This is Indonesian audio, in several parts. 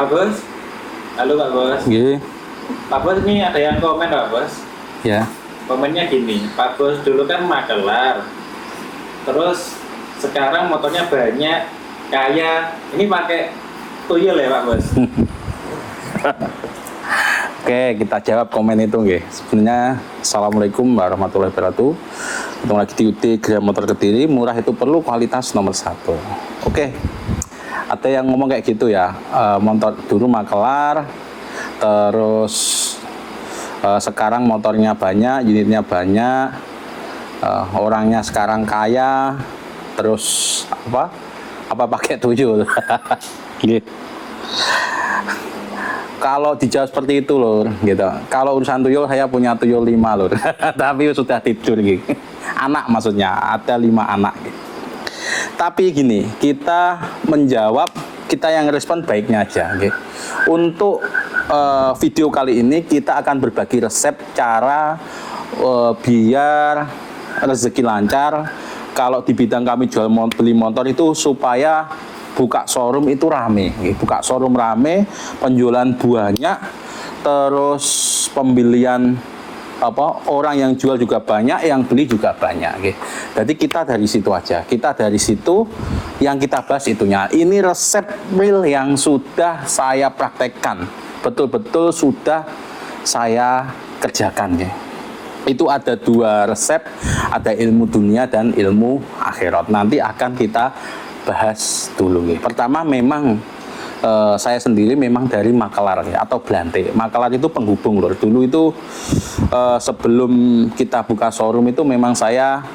Pak Bos, halo Pak Bos. Nggih. Pak Bos, ini ada yang komen Pak Bos. Ya. Komennya gini, Pak Bos dulu kan magelar, terus sekarang motornya banyak, kaya, ini pakai tuyul ya Pak Bos? Oke, kita jawab komen itu nggih. Sebenarnya Assalamualaikum warahmatullahi wabarakatuh. Ketemu lagi di UT Gria Motor Kediri, murah itu perlu, kualitas nomor 1. Oke. Ada yang ngomong kayak gitu ya, motor dulu makelar, terus sekarang motornya banyak, unitnya banyak, orangnya sekarang kaya, terus apa pakai tuyul. Gitu. Kalau dijawab seperti itu lur, gitu. Kalau urusan tuyul saya punya tuyul 5 lur, tapi sudah tidur gitu. Anak maksudnya, ada 5 anak gitu. Tapi gini, kita menjawab, kita yang respon baiknya aja gitu. Untuk video kali ini kita akan berbagi resep cara biar rezeki lancar. Kalau di bidang kami jual beli motor itu supaya buka showroom itu rame, buka showroom rame, penjualan banyak, terus pembelian orang yang jual juga banyak, yang beli juga banyak. Jadi kita dari situ aja, kita dari situ yang kita bahas itunya. Ini resep real yang sudah saya praktekkan, betul-betul sudah saya kerjakan ya. Itu ada 2 resep, ada ilmu dunia dan ilmu akhirat. Nanti akan kita bahas dulu ya. Pertama memang saya sendiri memang dari makelar ya, atau Blante. Makelar itu penghubung lur. Dulu itu sebelum kita buka showroom itu memang saya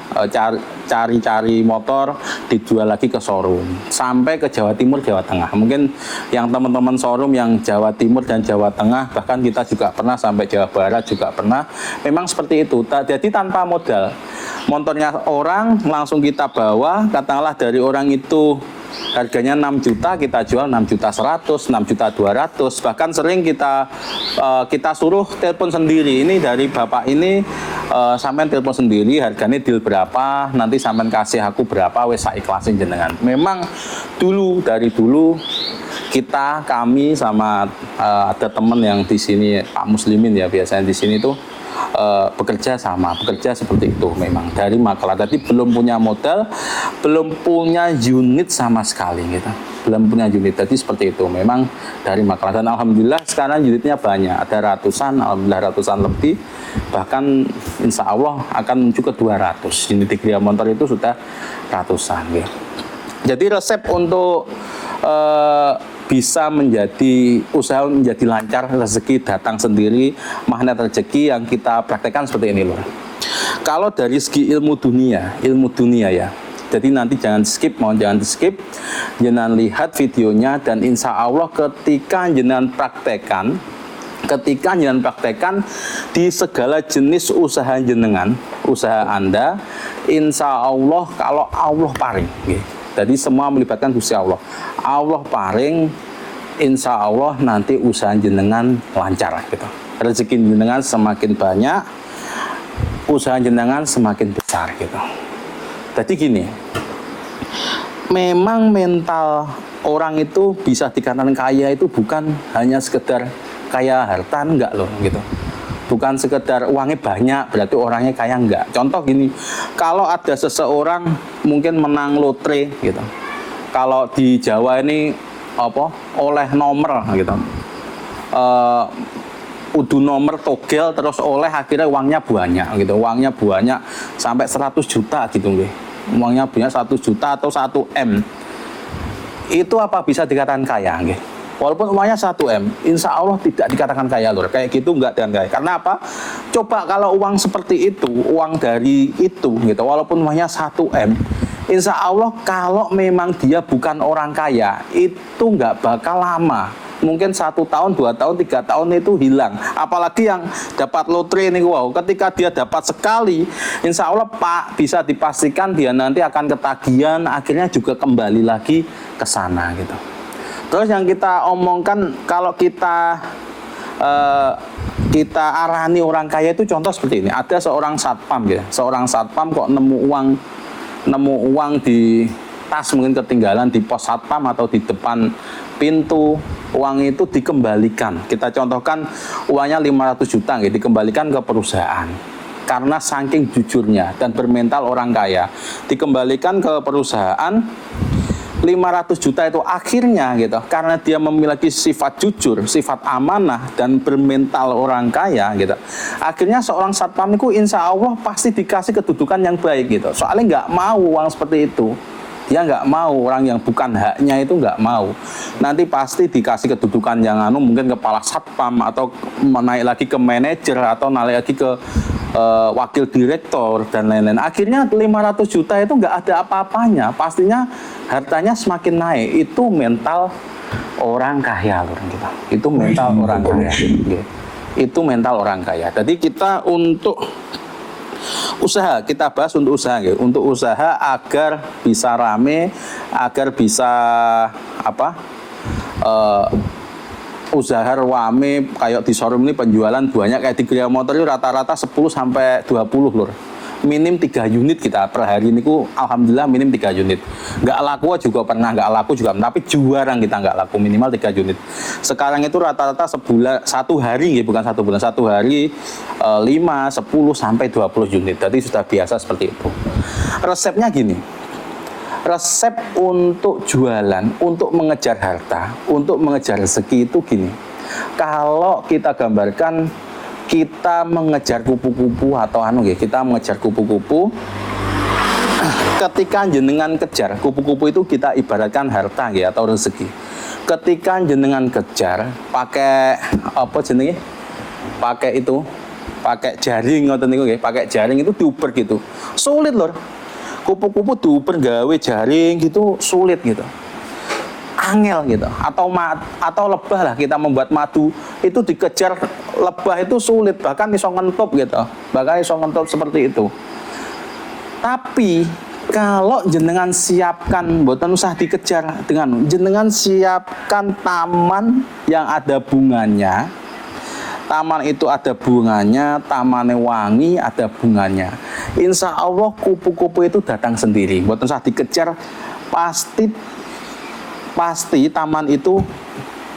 cari-cari motor dijual lagi ke showroom sampai ke Jawa Timur, Jawa Tengah. Mungkin yang teman-teman showroom yang Jawa Timur dan Jawa Tengah, bahkan kita juga pernah sampai Jawa Barat juga pernah. Memang seperti itu. Jadi tanpa modal. Motornya orang langsung kita bawa, katakanlah dari orang itu harganya 6 juta, kita jual 6 juta 100, 6 juta 200. Bahkan sering kita suruh telepon sendiri. Ini dari bapak ini, sampean telepon sendiri, harganya deal berapa, nanti sampean kasih aku berapa, wes saya ikhlasin jenengan. Memang dari dulu kami sama ada teman yang di sini, Pak Muslimin ya biasanya di sini tuh bekerja seperti itu memang dari makelar. Tadi belum punya modal, belum punya unit sama sekali gitu. Belum punya unit, jadi seperti itu memang dari makelar. Dan alhamdulillah sekarang unitnya banyak, ada ratusan, alhamdulillah ratusan lebih, bahkan insya Allah akan menuju ke 200 unit di Gria Motor itu sudah ratusan gitu. Jadi resep untuk bisa usaha menjadi lancar, rezeki datang sendiri, magnet rezeki yang kita praktekkan seperti ini lur. Kalau dari segi ilmu dunia ya, jadi nanti jangan jangan skip, jangan lihat videonya, dan insya Allah ketika jangan praktekkan di segala jenis usaha jenengan, usaha Anda, insya Allah kalau Allah paring jadi semua melibatkan Gusti Allah. Allah paring, insya Allah nanti usaha jenengan lancar gitu. Rezeki jenengan semakin banyak, usaha jenengan semakin besar gitu. Jadi gini, memang mental orang itu bisa dikatakan kaya itu bukan hanya sekedar kaya harta, enggak loh gitu. Bukan sekedar uangnya banyak berarti orangnya kaya, enggak. Contoh gini, kalau ada seseorang mungkin menang lotre gitu. Kalau di Jawa ini oleh nomor gitu. Udu nomor togel terus oleh, akhirnya uangnya banyak gitu. Uangnya banyak sampai 100 juta gitu nggih. Uangnya banyak 100 juta atau 1 M. Itu apa bisa dikatakan kaya nggih? Walaupun uangnya 1 M, insya Allah tidak dikatakan kaya lur. Kayak gitu enggak dan kaya. Karena apa? Coba kalau uang seperti itu, uang dari itu gitu, walaupun uangnya 1 M, insya Allah kalau memang dia bukan orang kaya, itu enggak bakal lama. Mungkin 1 tahun, 2 tahun, 3 tahun itu hilang. Apalagi yang dapat lotre ini, wow, ketika dia dapat sekali, insya Allah Pak bisa dipastikan dia nanti akan ketagihan, akhirnya juga kembali lagi ke sana gitu. Terus yang kita omongkan, kalau kita arahani orang kaya itu contoh seperti ini. Ada seorang satpam ya, seorang satpam kok nemu uang di tas mungkin ketinggalan di pos satpam atau di depan pintu, uang itu dikembalikan. Kita contohkan uangnya 500 juta gitu, dikembalikan ke perusahaan. Karena saking jujurnya dan bermental orang kaya, dikembalikan ke perusahaan 500 juta itu akhirnya gitu, karena dia memiliki sifat jujur, sifat amanah dan bermental orang kaya gitu. Akhirnya seorang satpam itu insya Allah pasti dikasih kedudukan yang baik gitu. Soalnya nggak mau uang seperti itu. Dia nggak mau, orang yang bukan haknya itu nggak mau. Nanti pasti dikasih kedudukan yang mungkin kepala satpam atau naik lagi ke manajer atau naik lagi ke wakil direktur dan lain-lain. Akhirnya 500 juta itu nggak ada apa-apanya. Pastinya hartanya semakin naik. Itu mental orang kaya loh kita. Itu mental orang kaya. Itu mental orang kaya. Jadi kita untuk usaha, kita bahas untuk usaha gitu. Untuk usaha agar bisa rame, agar bisa usaha rame. Kayak di showroom ini penjualan banyak, kayak di Gria Motor itu rata-rata 10 sampai 20 lur. Minim 3 unit kita per hari ini alhamdulillah minim 3 unit. Nggak laku juga pernah, nggak laku juga, tapi jarang kita nggak laku, minimal 3 unit. Sekarang itu rata-rata sebulan, satu hari bukan satu bulan, satu hari 5, 10 sampai 20 unit. Jadi sudah biasa seperti itu. Resepnya gini. Resep untuk jualan, untuk mengejar harta, untuk mengejar rezeki itu gini. Kalau kita gambarkan kita mengejar kupu-kupu atau kita mengejar kupu-kupu. Ketika jenengan kejar kupu-kupu itu kita ibaratkan harta atau rezeki. Ketika jenengan kejar pakai pakai jaring atau pakai jaring itu diuber gitu. Sulit lor. Kupu-kupu diuber gawe jaring gitu sulit gitu. Angel gitu, atau lebah lah, kita membuat madu itu dikejar lebah itu sulit, bahkan iso ngentop gitu, seperti itu. Tapi kalau jenengan siapkan, mboten usah dikejar dengan jenengan siapkan taman yang ada bunganya. Taman itu ada bunganya, tamannya wangi, ada bunganya. Insya Allah kupu-kupu itu datang sendiri, mboten usah dikejar, pasti taman itu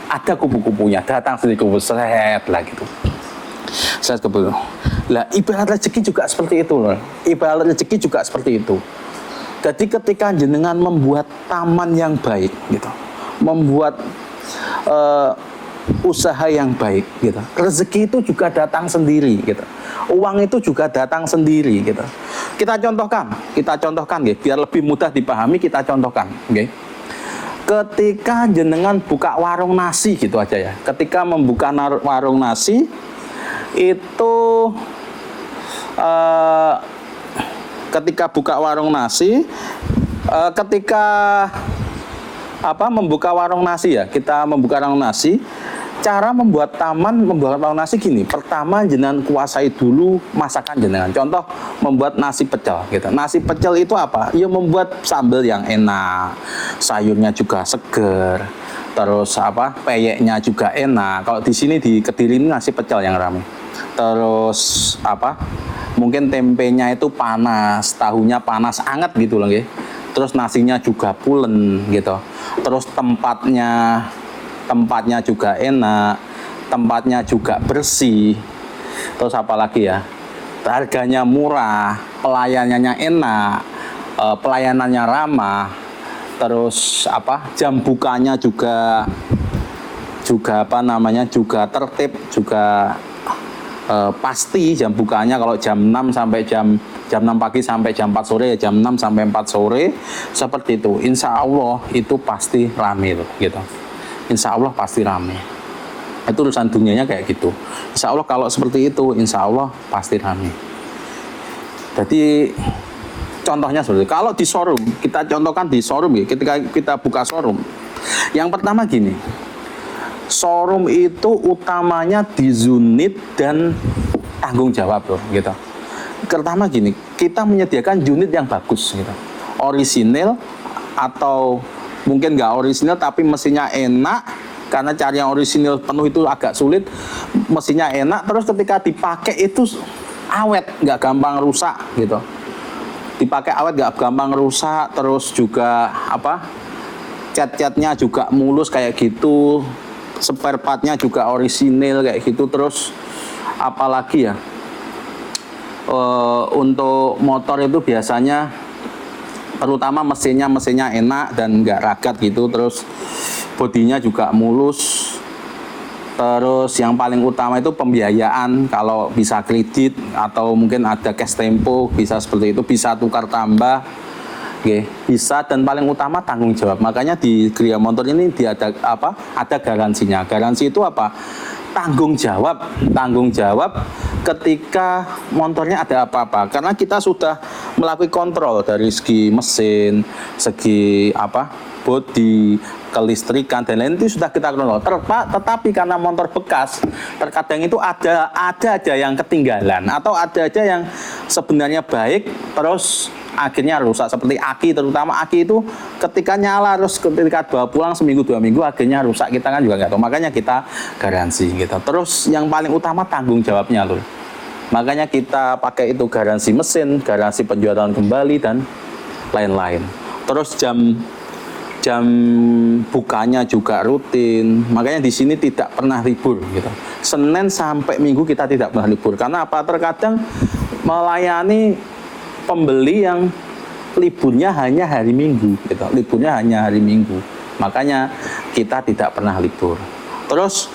ada kupu-kupunya, datang sendiri kupu seret lah gitu. Seret kupu. Lah ibarat rezeki juga seperti itu loh. Ibarat rezeki juga seperti itu. Jadi ketika jenengan membuat taman yang baik gitu, membuat usaha yang baik gitu, rezeki itu juga datang sendiri gitu. Uang itu juga datang sendiri gitu. Kita contohkan gitu, biar lebih mudah dipahami kita contohkan, okay? Ketika jenengan buka warung nasi gitu aja ya. Ketika membuka warung nasi itu ketika buka warung nasi membuka warung nasi ya. Kita membuka warung nasi. Cara membuat warung nasi gini. Pertama jenengan kuasai dulu masakan jenengan. Contoh membuat nasi pecel gitu. Nasi pecel itu apa? Ya membuat sambal yang enak, sayurnya juga seger, terus peyeknya juga enak. Kalau di sini di Kediri ini nasi pecel yang ramai. Terus mungkin tempenya itu panas, tahunya panas anget gitu loh nggih. Terus nasinya juga pulen gitu. Terus tempatnya juga enak, tempatnya juga bersih. Terus apa lagi ya? Harganya murah, pelayanannya enak, pelayanannya ramah. Terus jam bukanya juga juga tertib, juga pasti jam bukanya. Kalau jam 6 sampai jam 6 pagi sampai jam 4 sore ya jam 6 sampai 4 sore seperti itu. Insya Allah itu pasti rame loh gitu. Insya Allah pasti rame. Itu urusan dunianya kayak gitu. Insya Allah kalau seperti itu, insya Allah pasti rame. Jadi contohnya seperti itu. Kalau di showroom, kita contohkan di showroom ya, ketika kita buka showroom. Yang pertama gini, showroom itu utamanya di unit dan tanggung jawab loh gitu. Pertama gini, kita menyediakan unit yang bagus gitu. Orisinil atau mungkin nggak orisinil tapi mesinnya enak, karena cari yang orisinil penuh itu agak sulit. Mesinnya enak, terus ketika dipakai itu awet, nggak gampang rusak gitu. dipakai awet nggak gampang rusak, terus juga apa, cat-catnya juga mulus kayak gitu, spare partnya juga orisinil kayak gitu. Terus apalagi ya, untuk motor itu biasanya terutama mesinnya enak dan nggak ragat gitu, terus bodinya juga mulus. Terus yang paling utama itu pembiayaan, kalau bisa kredit atau mungkin ada cash tempo, bisa seperti itu, bisa tukar tambah, oke, bisa. Dan paling utama tanggung jawab. Makanya di Gria Motor ini ada apa? Ada garansinya. Garansi itu apa? Tanggung jawab ketika motornya ada apa-apa. Karena kita sudah melakukan kontrol dari segi mesin, segi apa? Bodi, kelistrikan dan lain itu sudah kita kontrol. Tetapi karena motor bekas, terkadang itu ada aja yang ketinggalan atau ada aja yang sebenarnya baik terus akhirnya rusak, seperti aki. Terutama aki itu ketika nyala terus ketika bawa pulang seminggu 2 minggu akhirnya rusak, kita kan juga nggak tahu. Makanya kita garansi gitu. Terus yang paling utama tanggung jawabnya loh. Makanya kita pakai itu garansi mesin, garansi penjualan kembali dan lain-lain. Terus jam bukanya juga rutin. Makanya di sini tidak pernah libur gitu. Senin sampai Minggu kita tidak pernah libur. Karena apa? Terkadang melayani pembeli yang liburnya hanya hari Minggu gitu. Liburnya hanya hari Minggu. Makanya kita tidak pernah libur. Terus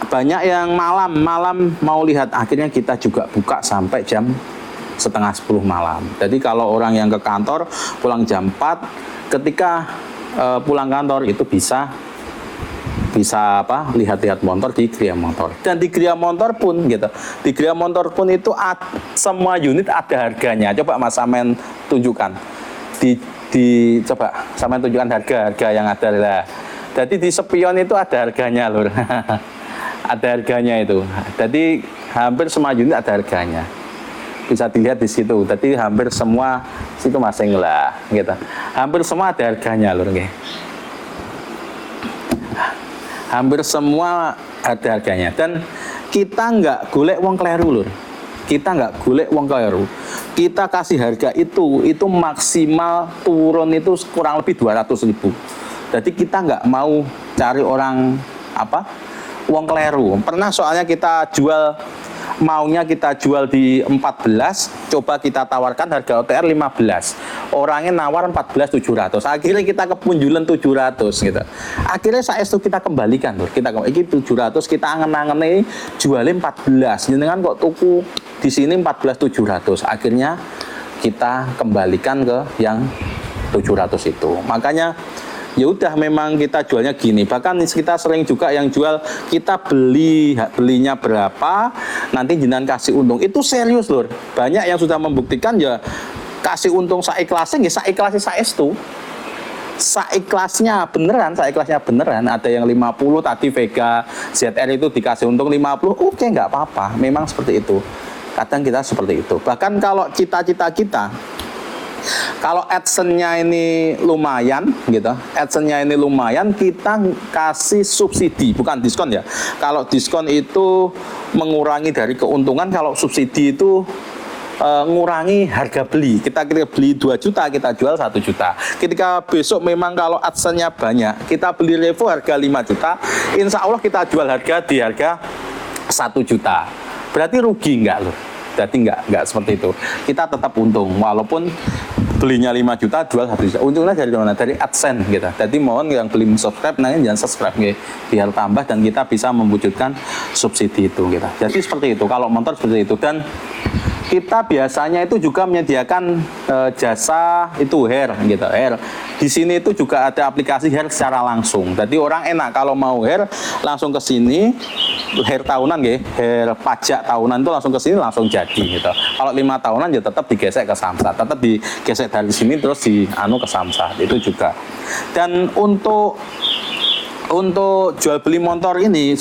banyak yang malam mau lihat, akhirnya kita juga buka sampai jam setengah 10 malam. Jadi kalau orang yang ke kantor pulang jam 4, ketika pulang kantor itu bisa apa, lihat-lihat motor di Gria Motor. Dan di Gria Motor pun gitu, di Gria Motor pun itu semua unit ada harganya. Coba Mas Samen tunjukkan, coba Samen tunjukkan harga yang ada lah. Jadi di spion itu ada harganya loh. Ada harganya itu. Jadi hampir semua unit ada harganya. Bisa dilihat di situ. Jadi hampir semua situ masing lah gitu. Hampir semua ada harganya lur nggih. Hampir semua ada harganya, dan kita nggak golek wong kleru lur. Kita nggak golek wong kleru. Kita kasih harga itu maksimal turun itu kurang lebih 200.000. Jadi kita nggak mau cari orang apa? Wong kleru. Pernah soalnya kita maunya kita jual di 14, coba kita tawarkan harga OTR 15. Orangnya nawar 14.700. Akhirnya kita kepunjulan 700 gitu. Akhirnya saestu kita kembalikan lur. Iki 700 kita angen-angen jualin 14. Jenengan kok tuku di sini 14.700. Akhirnya kita kembalikan ke yang 700 itu. Makanya ya udah, memang kita jualnya gini. Bahkan kita sering juga yang jual, kita belinya berapa, nanti jenengan kasih untung. Itu serius lur. Banyak yang sudah membuktikan ya kasih untung saikhlasnya, ya saikhlasnya saestu. Saikhlasnya beneran. Ada yang 50 tadi Vega ZR itu dikasih untung 50. Oke, nggak apa-apa. Memang seperti itu. Kadang kita seperti itu. Bahkan kalau cita-cita kita, kalau AdSense-nya ini lumayan gitu, kita kasih subsidi, bukan diskon ya. Kalau diskon itu mengurangi dari keuntungan, kalau subsidi itu ngurangi harga beli. Kita beli 2 juta, kita jual 1 juta. Ketika besok memang kalau AdSense-nya banyak, kita beli Revo harga 5 juta, insya Allah kita jual di harga 1 juta. Berarti rugi nggak loh? Jadi nggak seperti itu. Kita tetap untung, walaupun belinya 5 juta, jual 1 juta. Untungnya dari mana? Dari AdSense gitu. Jadi mohon yang belum subscribe, nanti jangan subscribe gitu, biar tambah dan kita bisa mewujudkan subsidi itu gitu. Jadi seperti itu. Kalau motor seperti itu. Dan kita biasanya itu juga menyediakan jasa itu hair gitu. Hair. Di sini itu juga ada aplikasi hair secara langsung. Jadi orang enak kalau mau hair langsung ke sini, hair tahunan ya, hair pajak tahunan itu langsung ke sini langsung jadi gitu. Kalau 5 tahunan ya tetap digesek ke Samsat, tetap digesek dari sini terus ke Samsat, itu juga. Dan untuk jual beli motor ini,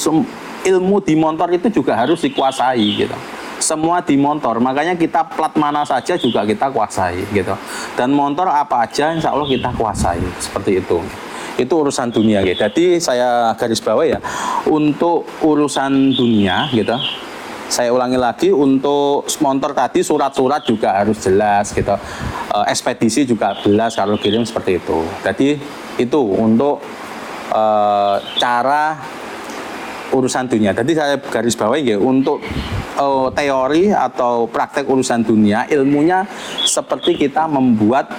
ilmu di motor itu juga harus dikuasai gitu. Semua di motor, makanya kita plat mana saja juga kita kuasai gitu. Dan motor apa aja insya Allah kita kuasai, seperti itu. Itu urusan dunia gitu. Jadi saya garis bawah ya, untuk urusan dunia gitu, Saya ulangi lagi, untuk sponsor tadi surat-surat juga harus jelas gitu. Ekspedisi juga jelas kalau kirim seperti itu. Jadi itu untuk cara urusan dunia. Jadi saya garis bawahi ya, untuk teori atau praktek urusan dunia, ilmunya seperti kita membuat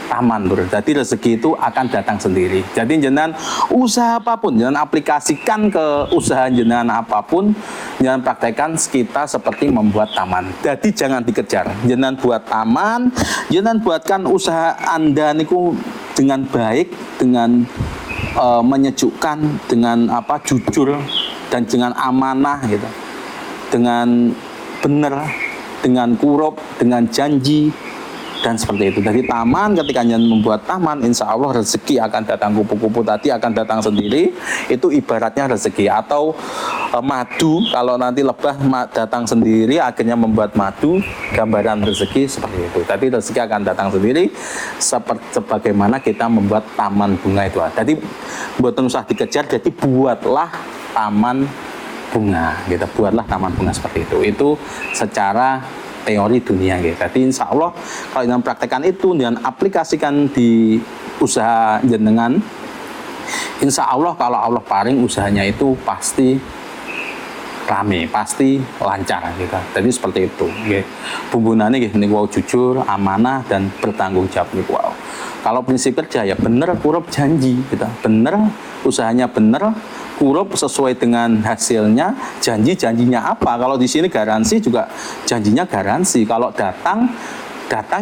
taman, bro. Jadi rezeki itu akan datang sendiri. Jadi jenengan usaha apapun, jenengan aplikasikan ke usaha jenengan apapun, jenengan praktekkan kita seperti membuat taman. Jadi jangan dikejar. Jenengan buat taman, jenengan buatkan usaha Anda niku dengan baik, dengan menyejukkan, dengan jujur dan dengan amanah gitu, dengan benar, dengan kurup, dengan janji dan seperti itu. Jadi taman, ketika Anda membuat taman, insya Allah rezeki akan datang, kupu-kupu tadi akan datang sendiri. Itu ibaratnya rezeki. Atau madu, kalau nanti lebah datang sendiri, akhirnya membuat madu, gambaran rezeki seperti itu. Jadi rezeki akan datang sendiri, sebagaimana kita membuat taman bunga itu. Jadi buatan usah dikejar, jadi buatlah taman bunga, gitu. Buatlah taman bunga seperti itu. Itu secara teori dunia gitu. Jadi insya Allah kalau dengan praktekkan itu dan aplikasikan di usaha jenengan, insya Allah kalau Allah paring usahanya itu pasti rame, pasti lancar gitu. Jadi seperti itu. Bumbunane gitu, niku jujur, amanah dan bertanggung jawab niku. Kalau prinsip kerja ya bener, kurup, janji gitu. Bener, usahanya bener, kurup sesuai dengan hasilnya, janjinya apa? Kalau di sini garansi juga janjinya garansi. Kalau datang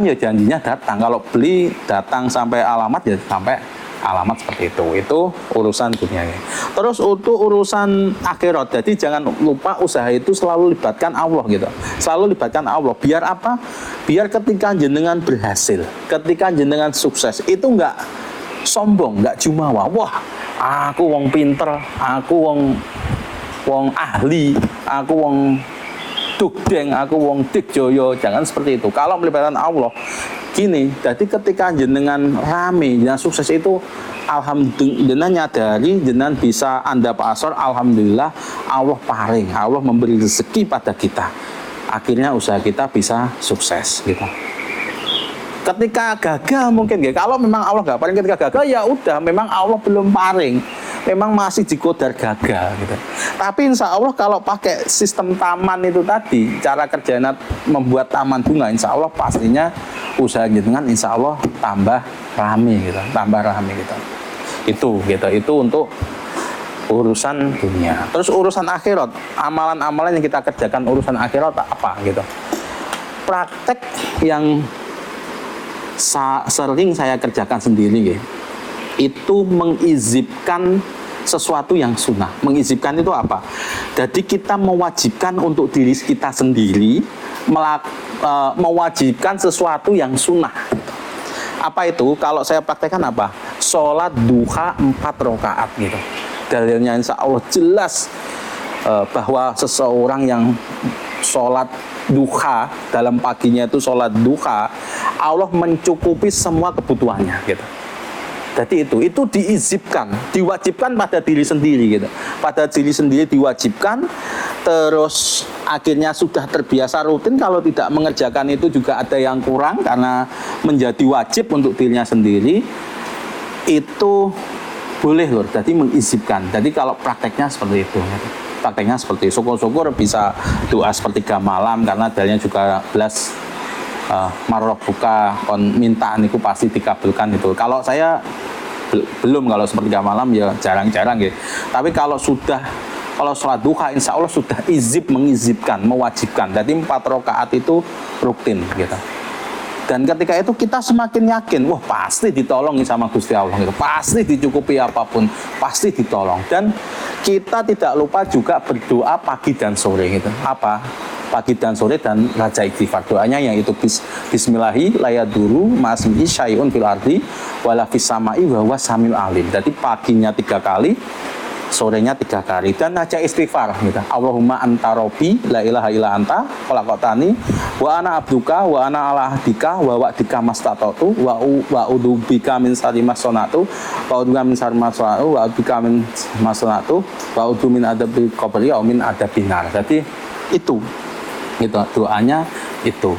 ya janjinya datang. Kalau beli datang sampai alamat ya sampai alamat seperti itu. Itu urusan dunia. Terus untuk urusan akhirat, jadi jangan lupa usaha itu selalu libatkan Allah gitu. Selalu libatkan Allah. Biar apa? Biar ketika jenengan berhasil, ketika jenengan sukses, itu enggak sombong, enggak jumawa. Wah, aku wong pinter, aku wong ahli, aku wong dugdeng, aku wong dikjoyo. Jangan seperti itu. Kalau melibatkan Allah, gini, jadi ketika jenengan rame, jenengan sukses itu, alhamdulillah nyadari, jenengan bisa Anda pasar, alhamdulillah Allah paring, Allah memberi rezeki pada kita. Akhirnya usaha kita bisa sukses gitu. Ketika gagal mungkin ya, kalau memang Allah nggak paring ketika gagal ya udah, memang Allah belum paring, memang masih dikodar gagal gitu. Tapi insya Allah kalau pakai sistem taman itu tadi, cara kerjanya membuat taman bunga, insya Allah pastinya usaha jenengan insya Allah tambah rame gitu, tambah rame gitu. Itu untuk urusan dunia. Terus urusan akhirat, amalan-amalan yang kita kerjakan urusan akhirat apa gitu. Praktek yang sering saya kerjakan sendiri gitu, itu mengizibkan sesuatu yang sunnah. Mengizibkan itu apa? Jadi kita mewajibkan untuk diri kita sendiri mewajibkan sesuatu yang sunnah. Apa itu? Kalau saya praktekkan apa? Sholat duha 4 rakaat gitu. Dalilnya insya Allah jelas bahwa seseorang yang sholat duha dalam paginya itu sholat duha, Allah mencukupi semua kebutuhannya gitu. Jadi itu diizibkan, diwajibkan pada diri sendiri gitu. Pada diri sendiri diwajibkan, terus akhirnya sudah terbiasa rutin, kalau tidak mengerjakan itu juga ada yang kurang karena menjadi wajib untuk dirinya sendiri. Itu boleh loh, jadi mengizibkan. Jadi kalau prakteknya seperti itu gitu. Prakteknya seperti itu. Syukur-syukur bisa doa sepertiga malam, karena dalilnya juga belas marrobuka kon minta niku pasti dikabulkan itu. Kalau saya belum, kalau sepertiga malam ya jarang-jarang gitu. Tapi kalau sholat duha insya Allah sudah mengizibkan, mewajibkan. Jadi 4 rakaat itu rutin gitu. Dan ketika itu kita semakin yakin, wah pasti ditolong sama Gusti Allah gitu. Pasti dicukupi apapun, pasti ditolong. Dan kita tidak lupa juga berdoa pagi dan sore gitu. Apa? Pagi dan sore dan raja istighfar. Doanya yang itu bismillahi layaduru masmihi syai'un fil ardi wala fis samai wa huwa samiul alim. Jadi paginya 3 kali, sorenya 3 kali, dan raja istighfar gitu. Allahumma anta rabbi la ilaha illa anta khalaqtani wa ana abduka wa ana ala ahdika wa wa'dika mastata'tu wa udubika min syarri ma sana'tu wa udubika min syarri ma sana'tu wa udubika min ma sana'tu wa udu min adabi qabri wa min adabin nar. Jadi itu gitu, doanya itu.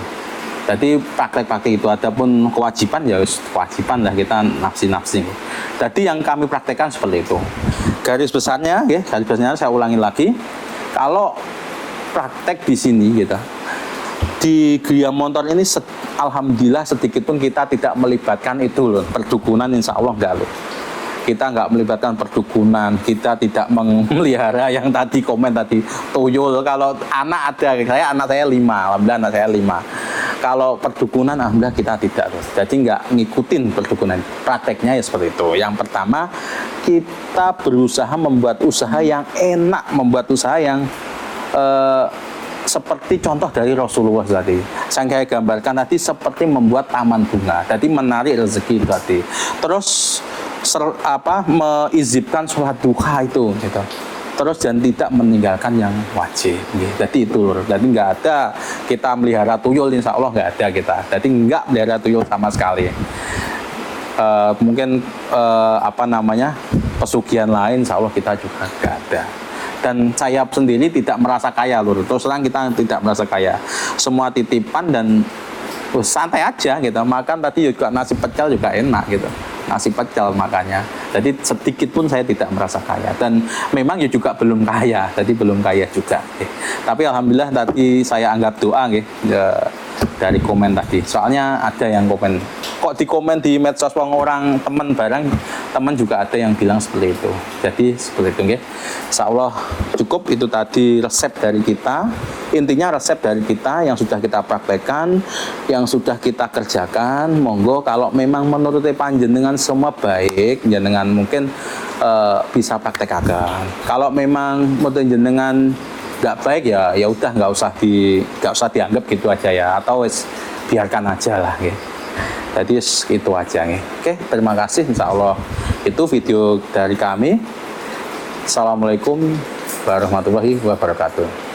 Jadi praktek-praktek itu, adapun kewajiban ya kewajiban lah, kita nafsi-nafsi. Jadi yang kami praktekkan seperti itu. Garis besarnya, garis besarnya saya ulangi lagi. Kalau praktek di sini gitu, di Gria Montor ini alhamdulillah sedikit pun kita tidak melibatkan itu loh, perdukunan, insya Allah enggak loh. Kita nggak melibatkan perdukunan, kita tidak memelihara yang tadi komen tadi tuyul. Kalau anak ada, anak saya 5, alhamdulillah anak saya 5. Kalau perdukunan alhamdulillah kita tidak loh. Jadi nggak ngikutin perdukunan. Prakteknya ya seperti itu. Yang pertama, kita berusaha membuat usaha yang enak, membuat usaha yang seperti contoh dari Rasulullah tadi. Saya gambarkan tadi seperti membuat taman bunga. Jadi menarik rezeki tadi. Terus mengizibkan sholat duha itu gitu. Terus dan tidak meninggalkan yang wajib gitu. Jadi itu loh. Jadi nggak ada kita melihara tuyul, insya Allah nggak ada kita. Jadi nggak melihara tuyul sama sekali. Mungkin pesugihan lain insya Allah kita juga nggak ada. Dan saya sendiri tidak merasa kaya lur. Terus terang kita tidak merasa kaya. Semua titipan dan santai aja gitu. Makan tadi juga nasi pecel juga enak gitu. Nasi pecel makanya. Jadi sedikit pun saya tidak merasa kaya. Dan memang ya juga belum kaya. Jadi belum kaya juga. Tapi alhamdulillah tadi saya anggap doa dari komen tadi. Soalnya ada yang komen, kok di komen di medsos orang teman barang, teman juga ada yang bilang seperti itu. Jadi seperti itu nggih. Insyaallah cukup itu tadi resep dari kita. Intinya resep dari kita yang sudah kita praktekkan, yang sudah kita kerjakan. Monggo kalau memang menurut panjenengan semua baik, jenengan mungkin bisa praktekaken. Kalau memang menurut jenengan nggak baik ya udah nggak usah dianggap gitu aja ya, atau biarkan aja lah gitu. Jadi itu aja nih. Oke, terima kasih, insya Allah itu video dari kami. Assalamualaikum warahmatullahi wabarakatuh.